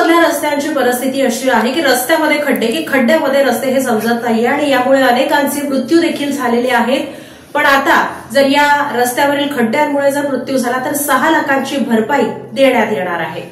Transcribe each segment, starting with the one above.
मधल्या रस्त्यांची परिस्थिती अशी आहे की रस्त्यामध्ये खड्डे की खड्ड्यामध्ये रस्ते हे समजत नाहीये आणि यामुळे अनेकांचे मृत्यू देखील झालेले आहेत। पण आता जर या रस्त्यावरील खड्ड्यांमुळे जर मृत्यू झाला तर 6 लाखांची भरपाई देण्यात येणार आहे।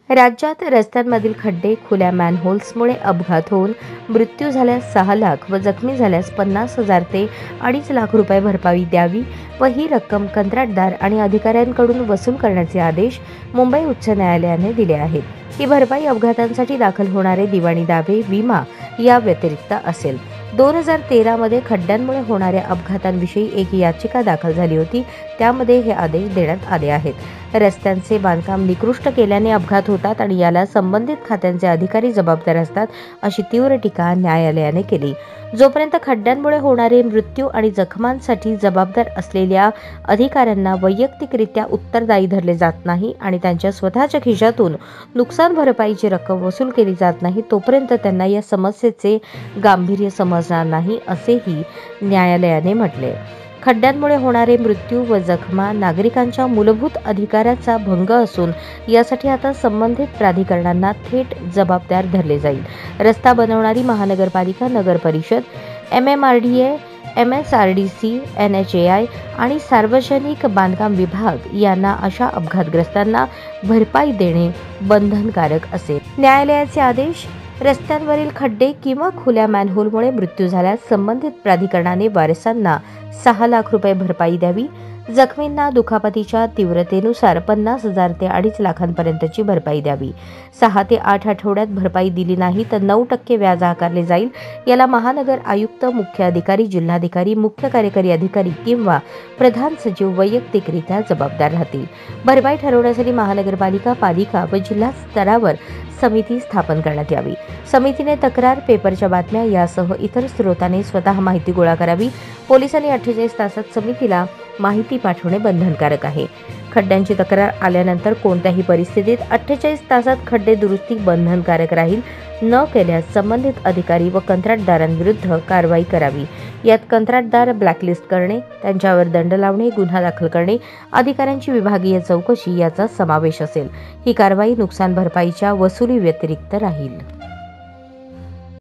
राज्यात रस्त्यांमधील खड्डे, खुल्या मॅनहोल्समुळे अपघात होऊन मृत्यू झाल्यास 6 लाख व जखमी झाल्यास 50,000 ते 2.5 लाख रुपये भरपाई द्यावी व ही रक्कम कंत्राटदार आणि अधिकाऱ्यांकडून वसूल करण्याचे आदेश मुंबई उच्च न्यायालयाने दिले आहेत। ही भरपाई अपघातांसाठी दाखल होणारे दिवाणी दावे, विमा या व्यतिरिक्त असेल। 2013 मध्ये खड्ड्यांमुळे होणाऱ्या अपघातांविषयी एक याचिका दाखल झाली होती, त्यामध्ये हे आदेश देण्यात आले आहेत। रस्त्यांचे बांधकाम निकृष्ट केल्याने अपघात होतात आणि याला संबंधित खात्यांचे अधिकारी जबाबदार असतात, अशी तीव्र टीका न्यायालयाने केली। जोपर्यंत खड्ड्यांमुळे होणारे मृत्यू आणि जखमांसाठी जबाबदार असलेल्या अधिकाऱ्यांना वैयक्तिकरित्या उत्तरदायी धरले जात नाही आणि त्यांच्या स्वतःच्या खिशातून नुकसान भरपाईची रक्कम वसूल केली जात नाही, तोपर्यंत त्यांना या समस्येचे गांभीर्य समजणार नाही, असेही न्यायालयाने म्हटले। खड्ड्यांमुळे होणारे मृत्यू व जखमा नागरिकांच्या मूलभूत अधिकाराचा भंग असून यासाठी आता संबंधित प्राधिकरणांना थेट जबाबदार धरले जाईल। रस्ता बनवणारी महानगरपालिका, नगर परिषद, MMRDA, MSRDC, NHAI आणि सार्वजनिक बांधकाम विभाग यांना अशा अपघातग्रस्तांना भरपाई देणे बंधनकारक असेल। न्यायालयाचे आदेश: रस्त्यांवरील खड्डे किंवा खुल्या मॅनहोलमुळे मृत्यू झाल्यास संबंधित प्राधिकरणाने वारसांना 6 लाख रुपये भरपाई द्यावी। जखमींना दुखापतीच्या तीव्रतेनुसार 50,000 ते 2.5 लाखांपर्यंतची भरपाई द्यावी। 6 ते 8 आठवड्यात भरपाई दिली नाही तर 9% व्याज आकारले जाईल। याला महानगर आयुक्त, मुख्य अधिकारी, जिल्हाधिकारी, मुख्य कार्यकारी अधिकारी किंवा प्रधान सचिव वैयक्तिकरित्या जबाबदार राहतील। भरपाई ठरवण्यासाठी महानगरपालिका, पालिका व जिल्हा स्तरावर समिती स्थापन करण्यात यावी। समितीने तक्रार, पेपरच्या बातम्या यासह इतर स्रोतांनी स्वतः माहिती गोळा करावी। पोलिसांनी 48 तासात समितीला माहिती पाठवणे बंधनकारक आहे। खड्ड्यांची तक्रार आल्यानंतर कोणत्याही परिस्थितीत 48 तासात खड्डे दुरुस्ती बंधनकारक राहील। न केल्यास संबंधित अधिकारी व कंत्राटदारांविरुद्ध कारवाई करावी। यात कंत्राटदार ब्लॅकलिस्ट करणे, त्यांच्यावर दंड लावणे, गुन्हा दाखल करणे, अधिकाऱ्यांची विभागीय चौकशी याचा समावेश असेल। ही कारवाई नुकसान भरपाईच्या वसुली व्यतिरिक्त राहील।